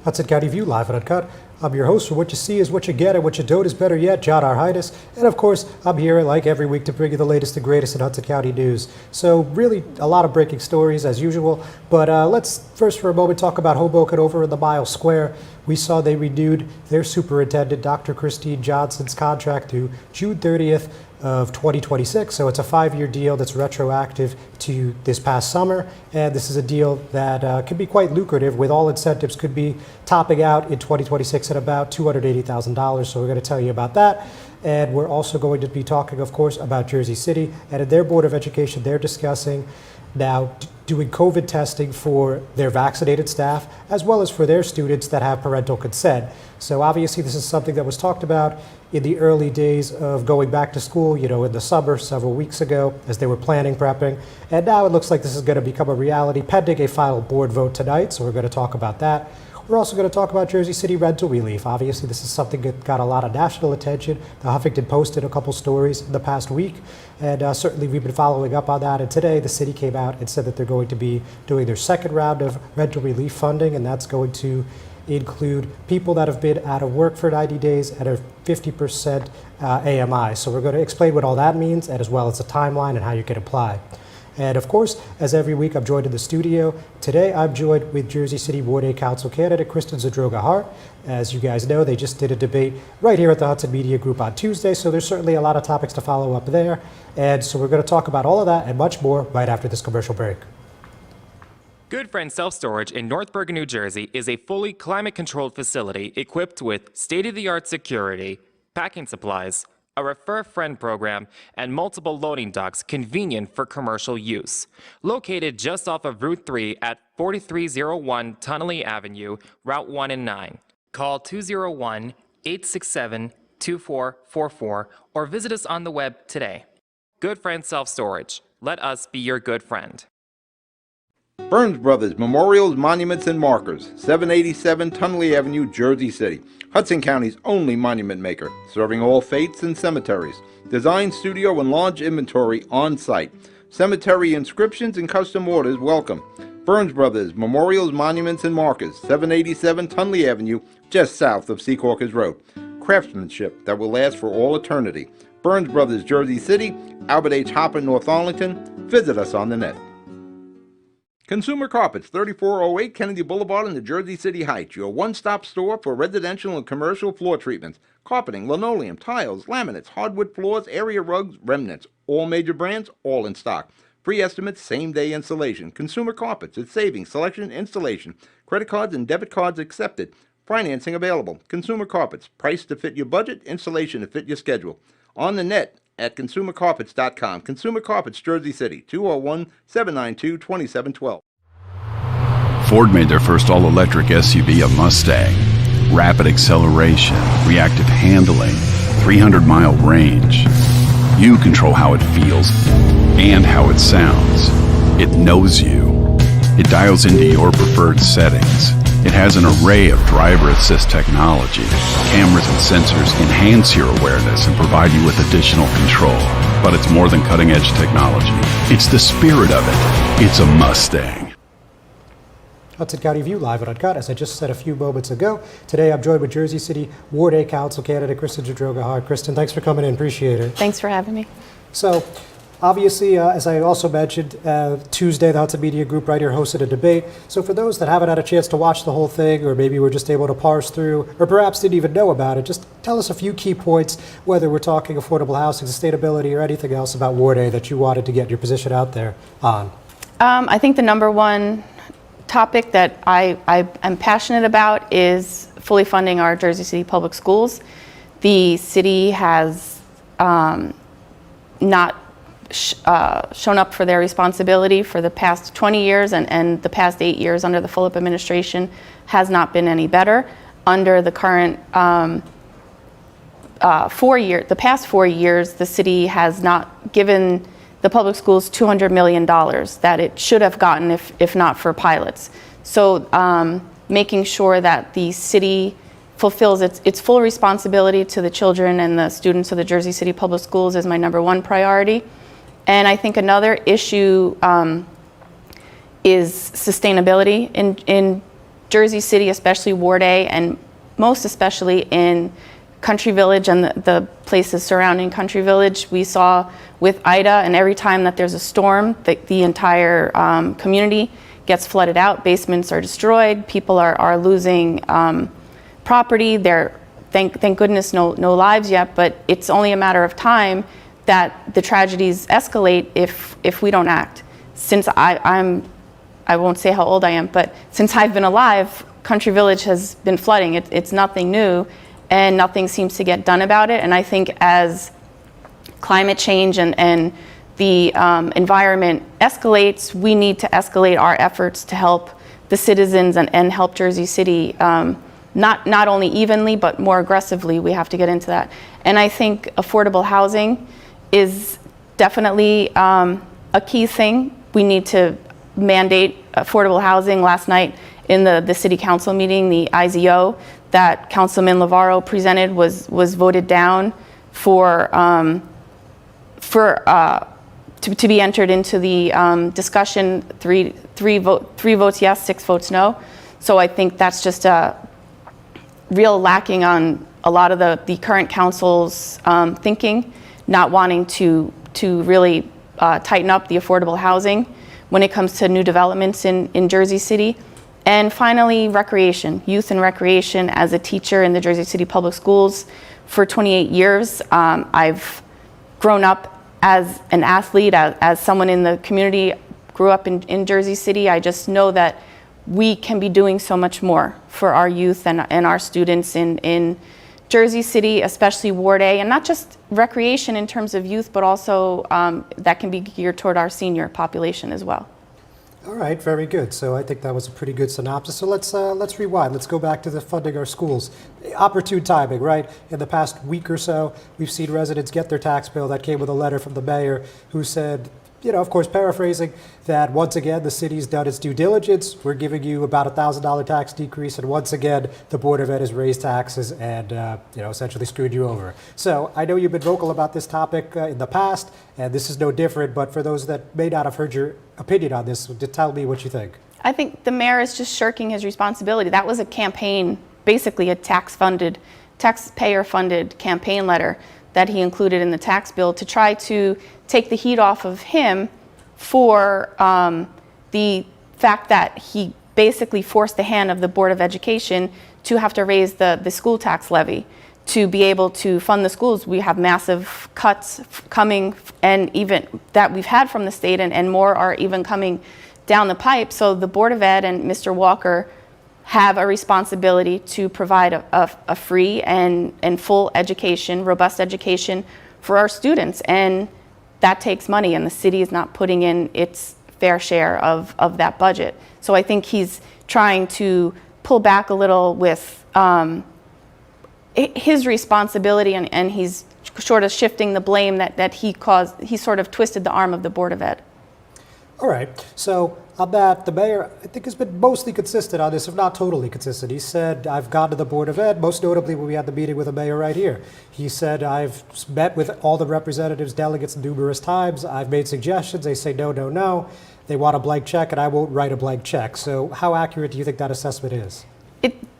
Hudson County View, live and uncut. I'm your host, for what you see is what you get, and what you don't is better yet, John R. Highness. And of course, I'm here like every week to bring you the latest and greatest in Hudson County news. So really a lot of breaking stories as usual, but let's first for a moment talk about Hoboken over in the Mile Square. We saw they renewed their superintendent, Dr. Christine Johnson's contract through June 30th of 2026. So it's a 5-year deal that's retroactive to this past summer. And this is a deal that could be quite lucrative, with all incentives could be topping out in 2026 at about $280,000. So we're going to tell you about that. And we're also going to be talking, of course, about Jersey City. And in their Board of Education, they're discussing now doing COVID testing for their vaccinated staff, as well as for their students that have parental consent. So obviously this is something that was talked about in the early days of going back to school, in the summer several weeks ago, as they were planning, prepping. And now it looks like this is going to become a reality pending a final board vote tonight. So we're going to talk about that. We're also going to talk about Jersey City rental relief. Obviously, this is something that got a lot of national attention. The Huffington Post did a couple stories in the past week, and certainly we've been following up on that. And today, the city came out and said that they're going to be doing their second round of rental relief funding, and that's going to include people that have been out of work for 90 days at a 50% AMI. So we're going to explain what all that means, and as well as the timeline and how you can apply. And of course, as every week, I'm joined in the studio. Today, I'm joined with Jersey City Ward A Council candidate Kristen Zadroga-Hart. As you guys know, they just did a debate right here at the Hudson Media Group on Tuesday, so there's certainly a lot of topics to follow up there. And so we're going to talk about all of that and much more right after this commercial break. Good Friend Self-Storage in North Bergen, New Jersey is a fully climate-controlled facility equipped with state-of-the-art security, packing supplies, a Refer a Friend program, and multiple loading docks convenient for commercial use. Located just off of Route 3 at 4301 Tunnelly Avenue, Route 1 and 9. Call 201-867-2444 or visit us on the web today. Good Friend Self-Storage. Let us be your good friend. Burns Brothers Memorials, Monuments, and Markers, 787 Tunnelly Avenue, Jersey City. Hudson County's only monument maker, serving all faiths and cemeteries. Design, studio, and large inventory on site. Cemetery inscriptions and custom orders welcome. Burns Brothers Memorials, Monuments, and Markers, 787 Tunnelly Avenue, just south of Secaucus Road. Craftsmanship that will last for all eternity. Burns Brothers, Jersey City, Albert H. Hopper, North Arlington. Visit us on the net. Consumer Carpets, 3408 Kennedy Boulevard in the Jersey City Heights, your one-stop store for residential and commercial floor treatments, carpeting, linoleum, tiles, laminates, hardwood floors, area rugs, remnants, all major brands, all in stock. Free estimates, same-day installation. Consumer Carpets, it's savings, selection, installation. Credit cards and debit cards accepted. Financing available. Consumer Carpets, price to fit your budget, installation to fit your schedule. On the net at consumercarpets.com. Consumer Carpets, Jersey City, 201-792-2712. Ford made their first all-electric SUV a Mustang. Rapid acceleration, reactive handling, 300-mile range. You control how it feels and how it sounds. It knows you. It dials into your preferred settings. It has an array of driver assist technology. Cameras and sensors enhance your awareness and provide you with additional control. But it's more than cutting-edge technology. It's the spirit of it. It's a Mustang. Hudson County View, live and uncut. As I just said a few moments ago, today I'm joined with Jersey City Ward A Council candidate Kristen Zadroga-Hart. Kristen, thanks for coming in. Appreciate it. Thanks for having me. So, obviously, as I also mentioned, Tuesday, the Hudson Media Group right here hosted a debate. So for those that haven't had a chance to watch the whole thing, or maybe were just able to parse through, or perhaps didn't even know about it, just tell us a few key points, whether we're talking affordable housing, sustainability, or anything else about Ward A that you wanted to get your position out there on. I think the number one topic that I am passionate about is fully funding our Jersey City public schools. The city has not shown up for their responsibility for the past 20 years, and the past 8 years under the Phillip administration has not been any better. Under the current the past 4 years, the city has not given the public schools $200 million that it should have gotten if not for pilots. So making sure that the city fulfills its full responsibility to the children and the students of the Jersey City Public Schools is my #1 priority. And I think another issue is sustainability in Jersey City, especially Ward A, and most especially in Country Village and the places surrounding Country Village. We saw with Ida, and every time that there's a storm, the entire community gets flooded out, basements are destroyed, people are losing property. Thank goodness no lives yet, but it's only a matter of time that the tragedies escalate if we don't act. Since I won't say how old I am, but since I've been alive, Country Village has been flooding. It's nothing new, and nothing seems to get done about it. And I think as climate change and the environment escalates, we need to escalate our efforts to help the citizens and help Jersey City, not only evenly, but more aggressively. We have to get into that. And I think affordable housing is definitely a key thing. We need to mandate affordable housing. Last night in the city council meeting, the IZO that Councilman Lavarro presented was voted down to be entered into the discussion. Three votes yes, 6 votes no. So I think that's just a real lacking on a lot of the current council's thinking, not wanting to really tighten up the affordable housing when it comes to new developments in Jersey City. And finally, recreation, youth and recreation. As a teacher in the Jersey City Public Schools for 28 years, I've grown up as an athlete, as someone in the community, grew up in Jersey City. I just know that we can be doing so much more for our youth and our students in Jersey City, especially Ward A, and not just recreation in terms of youth, but also that can be geared toward our senior population as well. All right, very good. So I think that was a pretty good synopsis. So let's rewind. Let's go back to the funding our schools. Opportune timing, right? In the past week or so, we've seen residents get their tax bill. That came with a letter from the mayor who said, of course, paraphrasing, that once again, the city's done its due diligence. We're giving you about a $1,000 tax decrease. And once again, the Board of Ed has raised taxes and, essentially screwed you over. So I know you've been vocal about this topic in the past, and this is no different. But for those that may not have heard your opinion on this, just tell me what you think. I think the mayor is just shirking his responsibility. That was a campaign, basically a taxpayer-funded campaign letter that he included in the tax bill to try to take the heat off of him for the fact that he basically forced the hand of the Board of Education to have to raise the school tax levy to be able to fund the schools. We have massive cuts coming, and even that we've had from the state, and more are even coming down the pipe. So the Board of Ed and Mr. Walker have a responsibility to provide a free and full education, robust education for our students. And that takes money, and the city is not putting in its fair share of that budget. So I think he's trying to pull back a little with his responsibility, and he's sort of shifting the blame that he caused. He sort of twisted the arm of the Board of Ed. All right. So on that, the mayor, I think, has been mostly consistent on this, if not totally consistent. He said, I've gone to the Board of Ed, most notably when we had the meeting with the mayor right here. He said, I've met with all the representatives, delegates numerous times. I've made suggestions. They say, no, no, no. They want a blank check, and I won't write a blank check. So how accurate do you think that assessment is?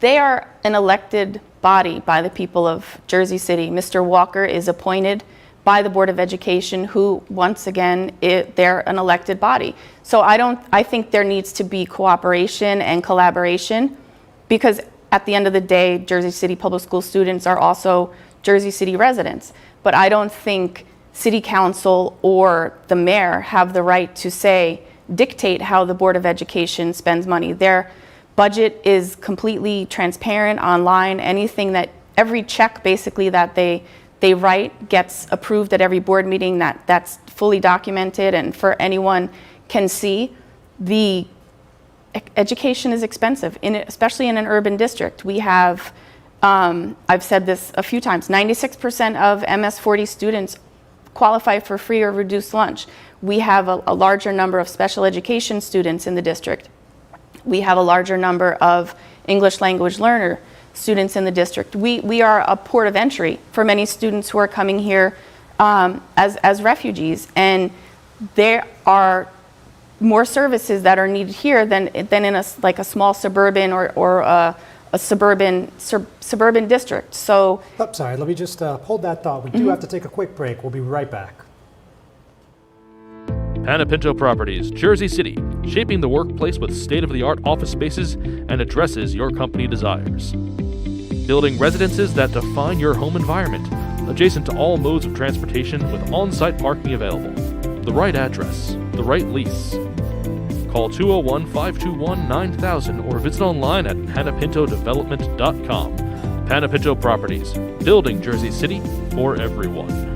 They are an elected body by the people of Jersey City. Mr. Walker is appointed by the Board of Education, who, once again, they're an elected body. So I think there needs to be cooperation and collaboration, because at the end of the day, Jersey City Public School students are also Jersey City residents. But I don't think City Council or the mayor have the right to dictate how the Board of Education spends money. Their budget is completely transparent online. Every check basically that they write gets approved at every board meeting. That's fully documented, and for anyone can see. The education is expensive, especially in an urban district. We have, I've said this a few times, 96% of MS 40 students qualify for free or reduced lunch. We have a larger number of special education students in the district. We have a larger number of English language learner students in the district. We are a port of entry for many students who are coming here as refugees, and there are more services that are needed here than in a small suburban or a suburban district. So, Oh, sorry, let me just hold that thought. We do have to take a quick break. We'll be right back. Panapinto Properties, Jersey City, shaping the workplace with state-of-the-art office spaces and addresses your company desires. Building residences that define your home environment, adjacent to all modes of transportation with on-site parking available. The right address, the right lease. Call 201-521-9000 or visit online at panapintodevelopment.com. Panapinto Properties, building Jersey City for everyone.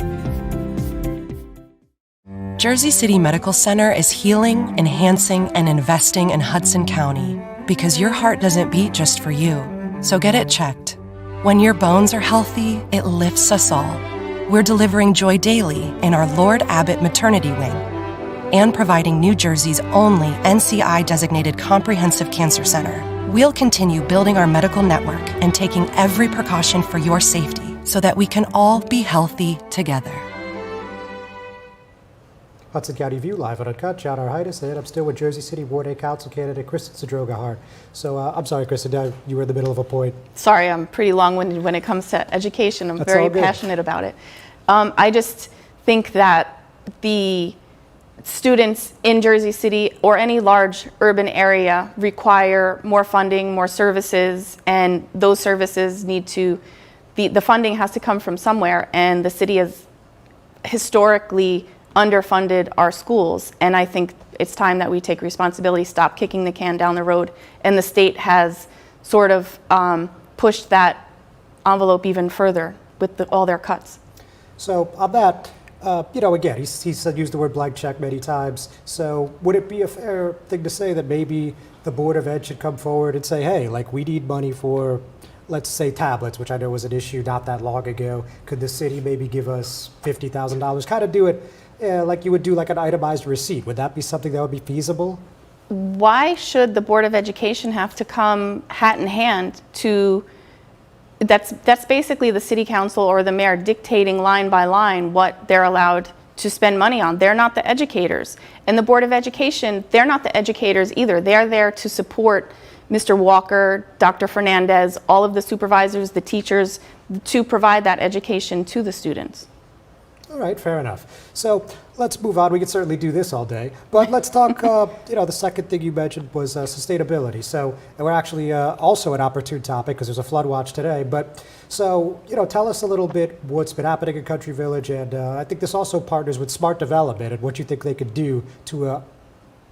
Jersey City Medical Center is healing, enhancing, and investing in Hudson County because your heart doesn't beat just for you. So get it checked. When your bones are healthy, it lifts us all. We're delivering joy daily in our Lord Abbott Maternity Wing and providing New Jersey's only NCI-designated comprehensive cancer center. We'll continue building our medical network and taking every precaution for your safety so that we can all be healthy together. Hudson County View, live and uncut. John Arhitis, and I'm still with Jersey City Ward A Council candidate Kristen Zadroga-Hart. So I'm sorry, Kristen, you were in the middle of a point. Sorry, I'm pretty long-winded when it comes to education. I'm That's very all good. passionate about it. I just think that the students in Jersey City or any large urban area require more funding, more services, and those services need to, the funding has to come from somewhere, and the city has historically underfunded our schools, and I think it's time that we take responsibility, stop kicking the can down the road, and the state has sort of pushed that envelope even further with all their cuts. So on that, again, he said used the word blank check many times. So would it be a fair thing to say that maybe the Board of Ed should come forward and say, hey, like we need money for, let's say, tablets, which I know was an issue not that long ago. Could the city maybe give us $50,000? Kind of do it like you would do like an itemized receipt. Would that be something that would be feasible? Why should the Board of Education have to come hat in hand to, that's basically the city council or the mayor dictating line by line what they're allowed to spend money on. They're not the educators. And the Board of Education, they're not the educators either. They're there to support Mr. Walker, Dr. Fernandez, all of the supervisors, the teachers, to provide that education to the students. All right, fair enough. So let's move on. We could certainly do this all day, but let's talk. The second thing you mentioned was sustainability. So, and we're actually also an opportune topic because there's a flood watch today. But so, tell us a little bit what's been happening in Country Village, and I think this also partners with smart development and what you think they could do to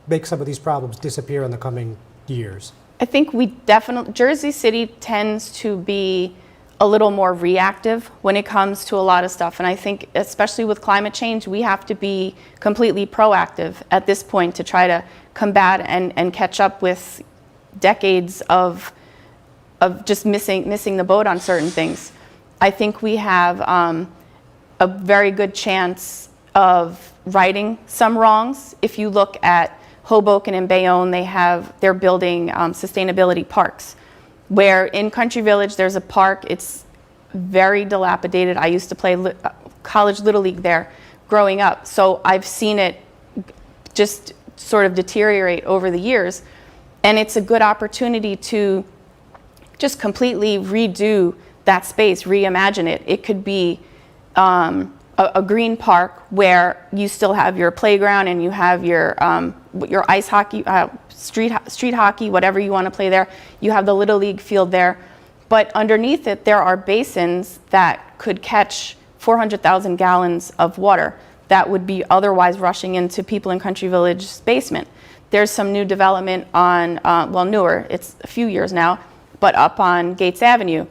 make some of these problems disappear in the coming years. I think Jersey City tends to be a little more reactive when it comes to a lot of stuff. And I think, especially with climate change, we have to be completely proactive at this point to try to combat and catch up with decades of just missing the boat on certain things. I think we have a very good chance of righting some wrongs. If you look at Hoboken and Bayonne, they're building sustainability parks, where in Country Village there's a park. It's very dilapidated. I used to play college Little League there growing up, so I've seen it just sort of deteriorate over the years, and it's a good opportunity to just completely redo that space, reimagine it. It could be a green park where you still have your playground and you have your ice hockey, street hockey, whatever you want to play there. You have the Little League field there. But underneath it, there are basins that could catch 400,000 gallons of water that would be otherwise rushing into people in Country Village's basement. There's some new development on, newer, it's a few years now, but up on Gates Avenue.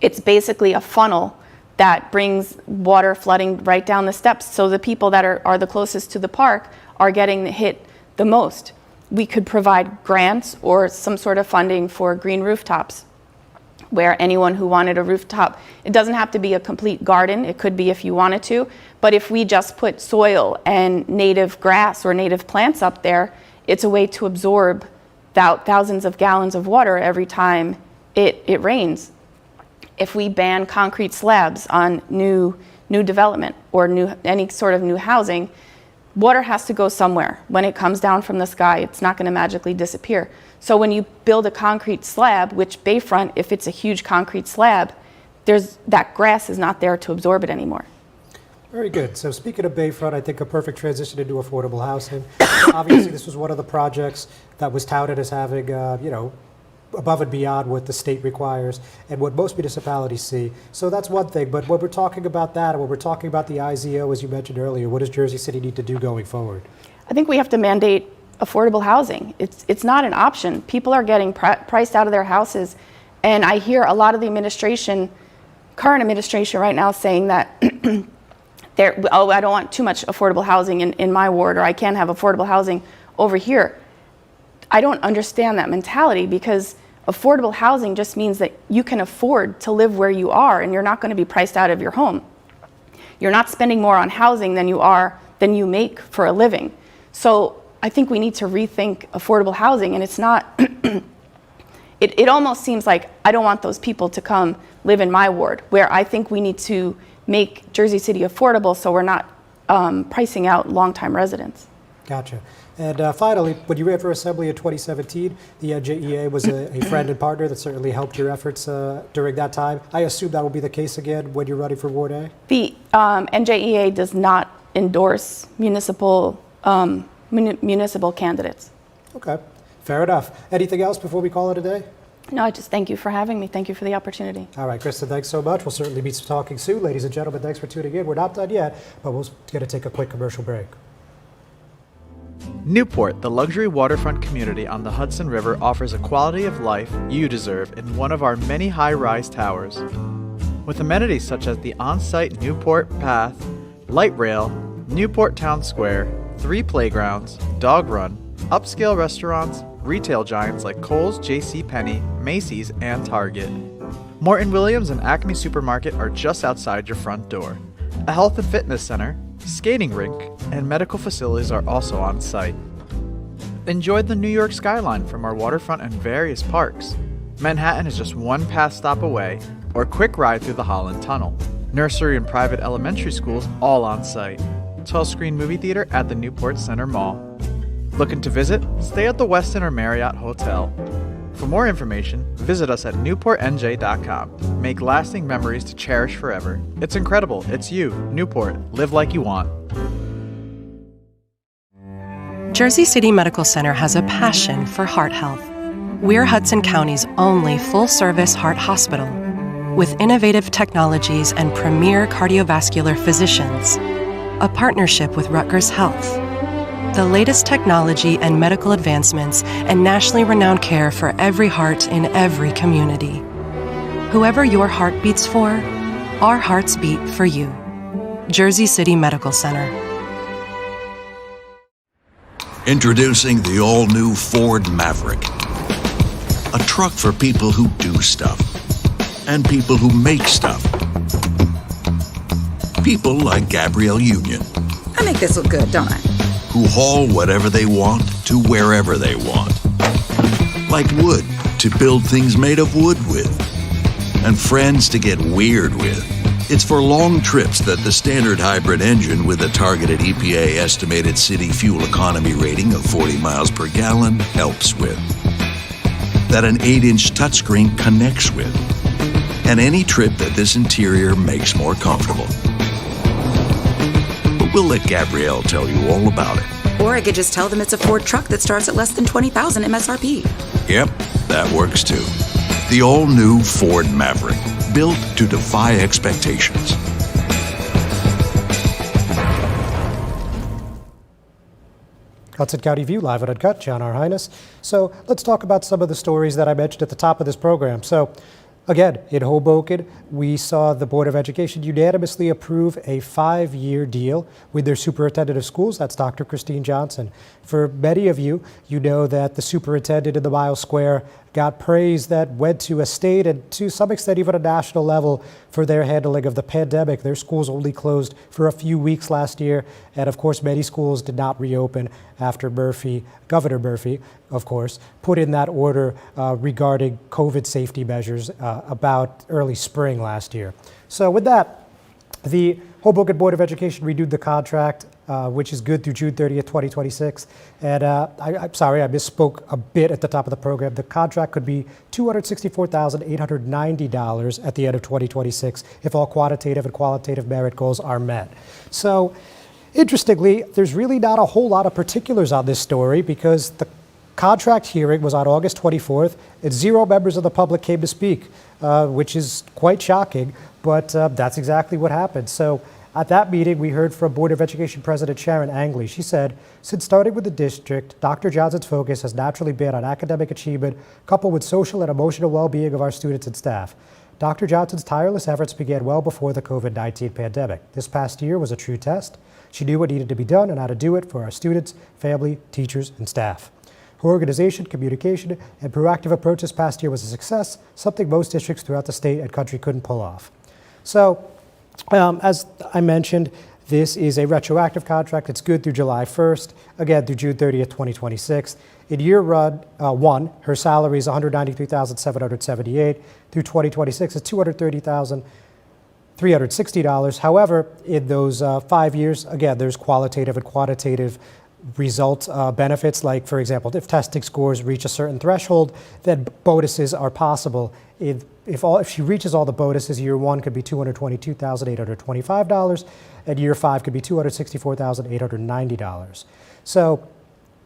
It's basically a funnel that brings water flooding right down the steps. So the people that are the closest to the park are getting hit the most. We could provide grants or some sort of funding for green rooftops. where anyone who wanted a rooftop, it doesn't have to be a complete garden, it could be if you wanted to, but if we just put soil and native grass or native plants up there, it's a way to absorb thousands of gallons of water every time it rains. If we ban concrete slabs on new development or any sort of new housing, water has to go somewhere. When it comes down from the sky, it's not going to magically disappear. So when you build a concrete slab, which Bayfront, if it's a huge concrete slab, that grass is not there to absorb it anymore. Very good. So speaking of Bayfront, I think a perfect transition into affordable housing. Obviously, this was one of the projects that was touted as having, above and beyond what the state requires and what most municipalities see. So that's one thing. But when we're talking about that, and when we're talking about the IZO, as you mentioned earlier, what does Jersey City need to do going forward? I think we have to mandate affordable housing. It's not an option. People are getting priced out of their houses. And I hear a lot of the current administration right now saying that I don't want too much affordable housing in my ward, or I can't have affordable housing over here. I don't understand that mentality, because affordable housing just means that you can afford to live where you are and you're not going to be priced out of your home. You're not spending more on housing than you make for a living. So I think we need to rethink affordable housing, and it's not, it almost seems like I don't want those people to come live in my ward, where I think we need to make Jersey City affordable so we're not pricing out longtime residents. Gotcha. And finally, when you ran for Assembly in 2017, the NJEA was a friend and partner that certainly helped your efforts during that time. I assume that will be the case again when you're running for Ward A? The NJEA does not endorse municipal candidates. Okay, fair enough. Anything else before we call it a day? No, I just thank you for having me. Thank you for the opportunity. All right, Kristen, thanks so much. We'll certainly be talking soon. Ladies and gentlemen, thanks for tuning in. We're not done yet, but we're going to take a quick commercial break. Newport, the luxury waterfront community on the Hudson River, offers a quality of life you deserve in one of our many high-rise towers. With amenities such as the on-site Newport Path, light rail, Newport Town Square, 3 playgrounds, dog run, upscale restaurants, retail giants like Kohl's, JCPenney, Macy's, and Target. Morton Williams and Acme Supermarket are just outside your front door. A health and fitness center, skating rink, and medical facilities are also on site. Enjoy the New York skyline from our waterfront and various parks. Manhattan is just one pass stop away, or a quick ride through the Holland Tunnel. Nursery and private elementary schools all on site. 12-screen movie theater at the Newport Center Mall. Looking to visit? Stay at the Westin or Marriott Hotel. For more information, visit us at newportnj.com. Make lasting memories to cherish forever. It's incredible. It's you, Newport. Live like you want. Jersey City Medical Center has a passion for heart health. We're Hudson County's only full-service heart hospital, with innovative technologies and premier cardiovascular physicians. A partnership with Rutgers Health. The latest technology and medical advancements and nationally renowned care for every heart in every community. Whoever your heart beats for, our hearts beat for you. Jersey City Medical Center. Introducing the all-new Ford Maverick. A truck for people who do stuff. And people who make stuff. People like Gabrielle Union. I make this look good, don't I? Who haul whatever they want to wherever they want. Like wood to build things made of wood with. And friends to get weird with. It's for long trips that the standard hybrid engine with a targeted EPA estimated city fuel economy rating of 40 miles per gallon helps with. That an 8-inch touchscreen connects with. And any trip that this interior makes more comfortable. We'll let Gabrielle tell you all about it. Or I could just tell them it's a Ford truck that starts at less than $20,000 MSRP. Yep, that works too. The all-new Ford Maverick, built to defy expectations. Hudson County View, live and uncut, John R. Highness. So let's talk about some of the stories that I mentioned at the top of this program. So again, in Hoboken, we saw the Board of Education unanimously approve a 5-year deal with their superintendent of schools. That's Dr. Christine Johnson. For many of you, you know that the superintendent in the Miles Square got praise that went to a state and to some extent even a national level for their handling of the pandemic. Their schools only closed for a few weeks last year, and of course many schools did not reopen after Governor Murphy, of course, put in that order regarding COVID safety measures about early spring last year. So with that, the Hoboken Board of Education renewed the contract, which is good through June 30th, 2026. And I'm sorry, I misspoke a bit at the top of the program. The contract could be $264,890 at the end of 2026 if all quantitative and qualitative merit goals are met. So interestingly, there's really not a whole lot of particulars on this story because the contract hearing was on August 24th, and 0 members of the public came to speak, which is quite shocking, but that's exactly what happened. So at that meeting, we heard from Board of Education President Sharon Angley. She said, since starting with the district, Dr. Johnson's focus has naturally been on academic achievement coupled with social and emotional well-being of our students and staff. Dr. Johnson's tireless efforts began well before the COVID-19 pandemic. This past year was a true test. She knew what needed to be done and how to do it for our students, family, teachers, and staff. Her organization, communication, and proactive approach this past year was a success, something most districts throughout the state and country couldn't pull off. So, as I mentioned, this is a retroactive contract. It's good through July 1st, again through June 30th, 2026. In year one, her salary is $193,778. Through 2026, it's $230,360. However, in those 5 years, again, there's qualitative and quantitative result benefits, like, for example, if testing scores reach a certain threshold, then bonuses are possible. If she reaches all the bonuses, year one could be $222,825, and year 5 could be $264,890. So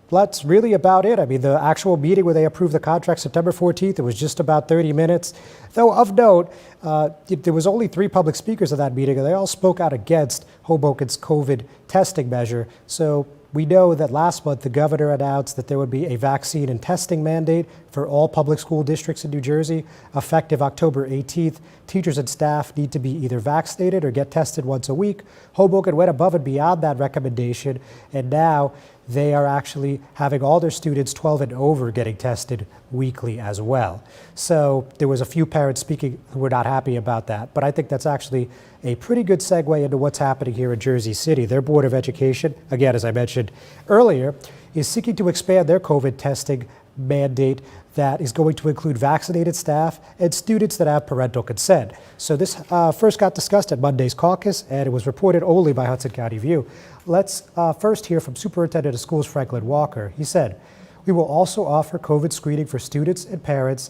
that's really about it. I mean, the actual meeting where they approved the contract, September 14th, it was just about 30 minutes. Though of note, there was only 3 public speakers at that meeting, and they all spoke out against Hoboken's COVID testing measure. So we know that last month the governor announced that there would be a vaccine and testing mandate for all public school districts in New Jersey, effective October 18th. Teachers and staff need to be either vaccinated or get tested once a week. Hoboken went above and beyond that recommendation, and now they are actually having all their students 12 and over getting tested weekly as well. So there was a few parents speaking who were not happy about that, but I think that's actually a pretty good segue into what's happening here in Jersey City. Their Board of Education, again, as I mentioned earlier, is seeking to expand their COVID testing mandate that is going to include vaccinated staff and students that have parental consent. So this first got discussed at Monday's caucus, and it was reported only by Hudson County View. Let's first hear from Superintendent of Schools Franklin Walker. He said, "We will also offer COVID screening for students and parents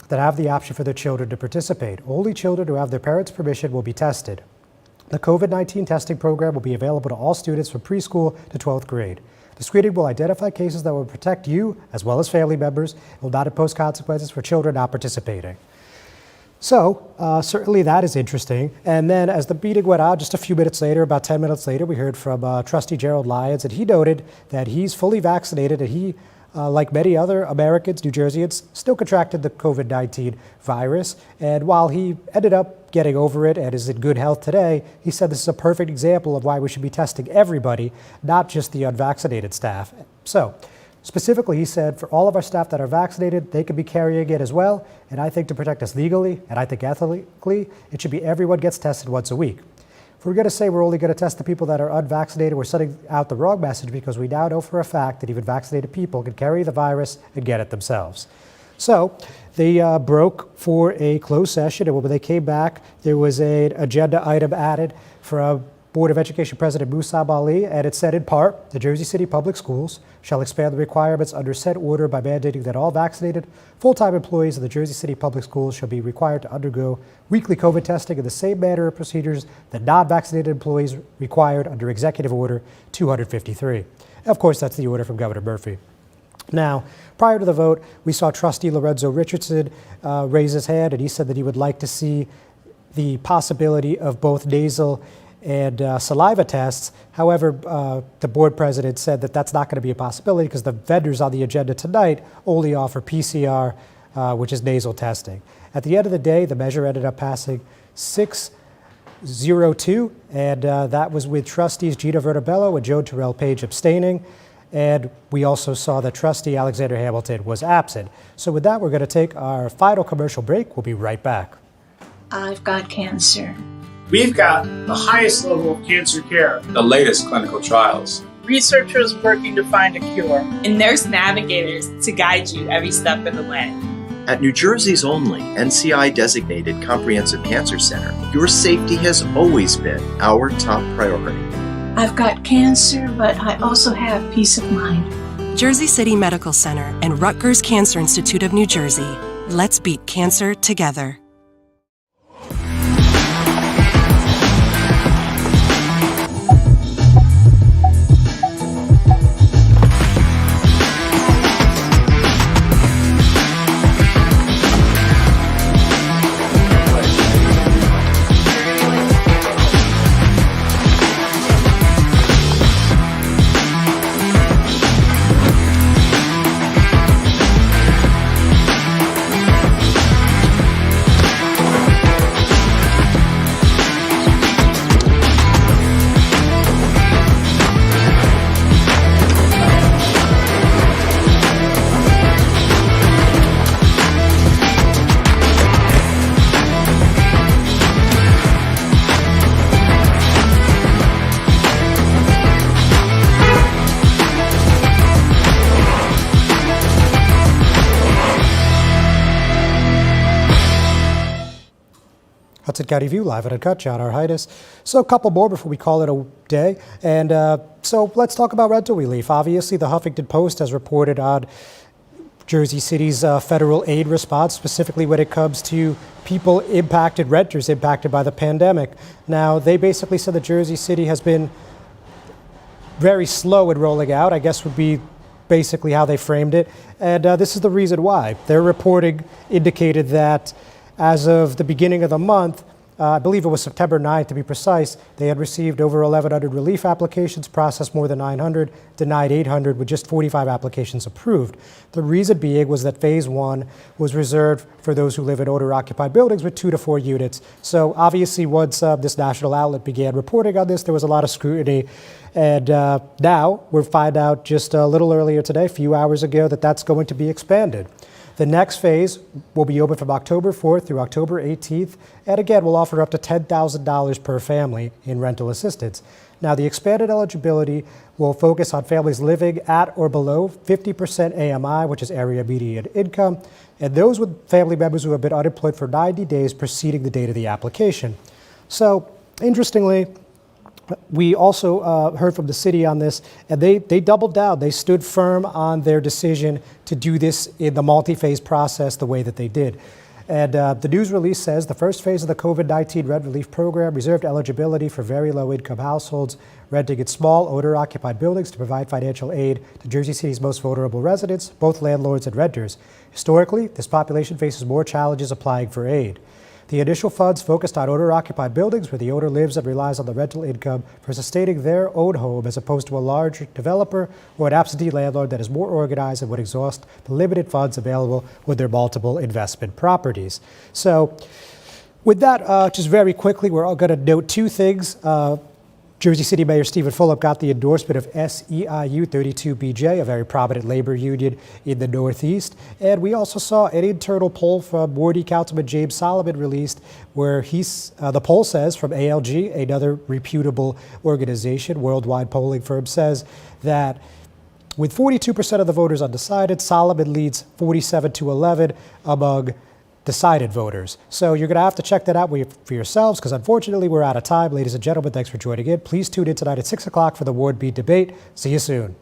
that have the option for their children to participate. Only children who have their parents' permission will be tested. The COVID-19 testing program will be available to all students from preschool to 12th grade. The screening will identify cases that will protect you as well as family members and will not impose consequences for children not participating." So certainly that is interesting. And then as the meeting went on, just a few minutes later, about 10 minutes later, we heard from Trustee Gerald Lyons, and he noted that he's fully vaccinated and he, like many other Americans, New Jerseyans, still contracted the COVID-19 virus. And while he ended up getting over it and is in good health today, he said this is a perfect example of why we should be testing everybody, not just the unvaccinated staff. So specifically, he said, for all of our staff that are vaccinated, they could be carrying it as well. And I think to protect us legally, and I think ethically, it should be everyone gets tested once a week. If we're going to say we're only going to test the people that are unvaccinated, we're sending out the wrong message, because we now know for a fact that even vaccinated people can carry the virus and get it themselves. So they broke for a closed session, and when they came back, there was an agenda item added from Board of Education President Musab Ali, and it said in part, the Jersey City Public Schools shall expand the requirements under said order by mandating that all vaccinated full-time employees of the Jersey City Public Schools shall be required to undergo weekly COVID testing in the same manner of procedures that non-vaccinated employees required under Executive Order 253. Of course, that's the order from Governor Murphy. Now, prior to the vote, we saw Trustee Lorenzo Richardson raise his hand, and he said that he would like to see the possibility of both nasal and saliva tests. However, the board president said that that's not going to be a possibility because the vendors on the agenda tonight only offer PCR, which is nasal testing. At the end of the day, the measure ended up passing 6-0-2, and that was with trustees Gina Vertabello and Joe Terrell Page abstaining. And we also saw that trustee Alexander Hamilton was absent. So with that, we're going to take our final commercial break. We'll be right back. I've got cancer. We've got the highest level of cancer care, the latest clinical trials, researchers working to find a cure, and nurse navigators to guide you every step of the way. At New Jersey's only NCI-designated comprehensive cancer center, your safety has always been our top priority. I've got cancer, but I also have peace of mind. Jersey City Medical Center and Rutgers Cancer Institute of New Jersey. Let's beat cancer together. Hudson County View, live and uncut, John Arhitis. So a couple more before we call it a day. And so let's talk about rental relief. Obviously, the Huffington Post has reported on Jersey City's federal aid response, specifically when it comes to people impacted, renters impacted by the pandemic. Now, they basically said that Jersey City has been very slow in rolling out, I guess would be basically how they framed it. And this is the reason why. Their reporting indicated that as of the beginning of the month, I believe it was September 9th to be precise, they had received over 1,100 relief applications, processed more than 900, denied 800, with just 45 applications approved. The reason being was that phase one was reserved for those who live in owner-occupied buildings with 2 to 4 units. So obviously once this national outlet began reporting on this, there was a lot of scrutiny. And now we'll find out just a little earlier today, a few hours ago, that that's going to be expanded. The next phase will be open from October 4th through October 18th, and again, will offer up to $10,000 per family in rental assistance. Now, the expanded eligibility will focus on families living at or below 50% AMI, which is area median income, and those with family members who have been unemployed for 90 days preceding the date of the application. So, interestingly, we also heard from the city on this, and they doubled down. They stood firm on their decision to do this in the multi-phase process the way that they did. And the news release says the first phase of the COVID-19 rent relief program reserved eligibility for very low-income households renting in small owner-occupied buildings to provide financial aid to Jersey City's most vulnerable residents, both landlords and renters. Historically, this population faces more challenges applying for aid. The initial funds focused on owner-occupied buildings where the owner lives and relies on the rental income for sustaining their own home, as opposed to a large developer or an absentee landlord that is more organized and would exhaust the limited funds available with their multiple investment properties. So with that, just very quickly, we're all going to note two things. Jersey City Mayor Stephen Fulop got the endorsement of SEIU 32BJ, a very prominent labor union in the Northeast. And we also saw an internal poll from Wardy Councilman James Solomon released, where the poll says from ALG, another reputable organization, worldwide polling firm, says that with 42% of the voters undecided, Solomon leads 47-11 among decided voters. So you're going to have to check that out for yourselves, because unfortunately we're out of time. Ladies and gentlemen, thanks for joining in. Please tune in tonight at 6 o'clock for the Ward B debate. See you soon.